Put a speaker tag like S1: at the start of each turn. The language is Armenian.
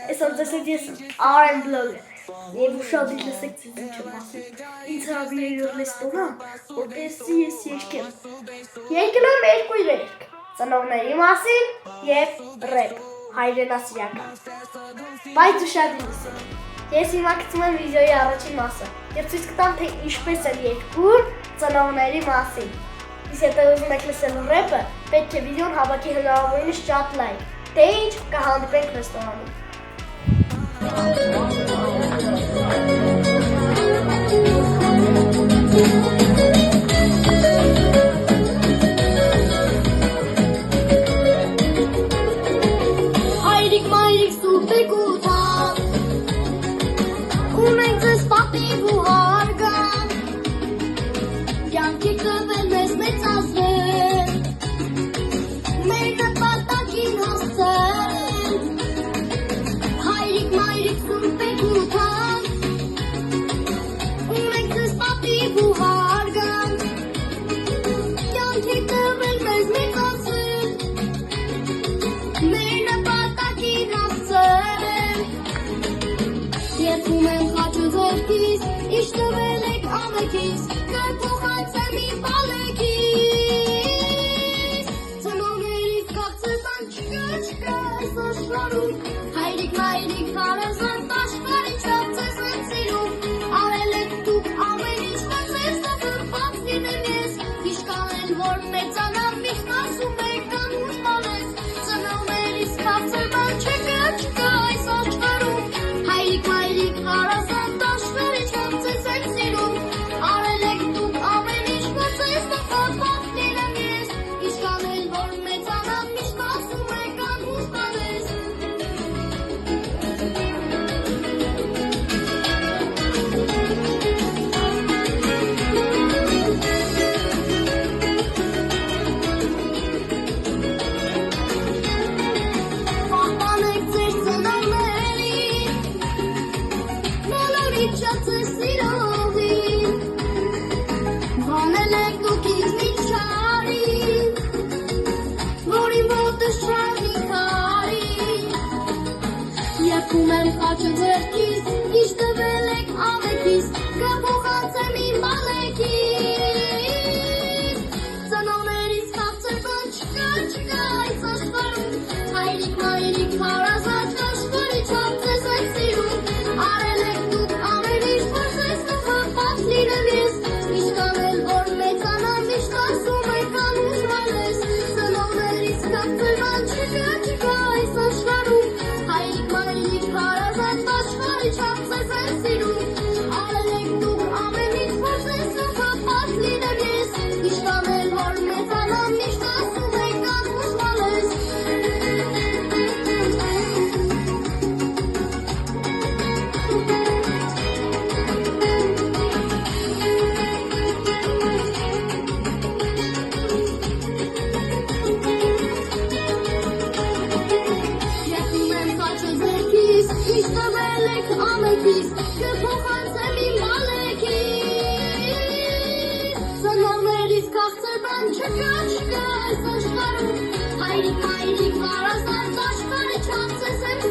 S1: Esatto, se dies RM blog. Եվ ուշադիր լսեք ձեզ ինչ եմ ասում։ Ինձ հրավիրել ռեստորան, որպեսզի ես երգեմ։ Երկնում երկու երգ, ծնողների մասին և ռեփ, հայրենասիրական։ Բայց ուշադիր լսեք։ Ես հիմա գցում եմ վիդեոյի առաջին մասը և ցույց կտամ, թե ինչպես եմ երգում ծնողների մասին։ Իսկ եթե ուզում եք լսել ռեփը, պետք է վիդեոն հավաքի հնարավորինս շատ լայք։ Դե ինչ, կհանդիպենք ռեստորանում։
S2: Հայրիկ մայրիկ սուրբ եք ուտան, ունենք ձեզ պատիվ ու հարգան, կյանքի տվել մեզ մեծացրել, մեր նպատակին հասցրել, հայրիկ մայրիկ սուրբ եք ուտան, ունենք ձեզ պատիվ ու հարգան, կյանքի տվել մեզ մեծացրել, մեր նպատակին հասցրել, երգում եմ խաչը ձեռքիս, ինչ տվել եք ամենքիս, կփոխանցեմ իմ բալեքիս, ծնողներիս քաղցր բան չկա այս աշխարհում, հայրիկ մայրիկ հարազատ աշխարհի չափ ձեզ եմ սիրում, արել եք դուք ամեն ինչ, բայց ես տղրված լինեմ ես, իշքան են որ մեծանամ, միշտ ասում եք անուշ բանես, ծնողներիս քաղցր բան չկա այս աշխարհում, հայրիկ մայրիկ հարազատ աշխարհի չափ ձեզ եմ սիրում, արել եք դուք ամեն ինչ, բայց ես տղրված լինեմ ես, իշքան են որ մեծանամ, միշտ ասում եք անուշ բանես, պահպանեք ձեր ծնողներին, բոլորի չափ ձեզ սիրողին, բանել եք դուք ինձ միջարին, որին ոտը շարժի քարին, երգում եմ խաչը ձեռքիս, ինչ տվել եք ամենքիս, կփոխանցեմ իմ բալեքիս, ծնողներիս քաղցր բան չկա այս աշխարհում, հայրիկ մայրիկ հարազատ աշխարհի չափ ձեզ եմ սիրում, արել եք դուք ամեն ինչ, որ ձեզ տղրված լինեմ ես, իշքան էլ որ մեծանամ, միշտ ասում եք անուշ բանես, ծնողներիս քաղցր բան չկա այս աշխարհում, հայրիկ մայրիկ հարազատ աշխարհի չափ ձեզ եմ սիրում, արել եք դուք ամեն ինչ, որ ձեզ տղրված լինեմ ես, իշքան էլ որ մեծանամ, միշտ ասում եք անուշ բանես, երգում եմ խաչը ձեռքիս, ինչ տվել եք ամենքիս, կփոխանցեմ իմ բալեքիս, ծնողներիս քաղցր բան չկա այս աշխարհում, հայրիկ մայրիկ հարազատ աշխարհի չափ ձեզ եմ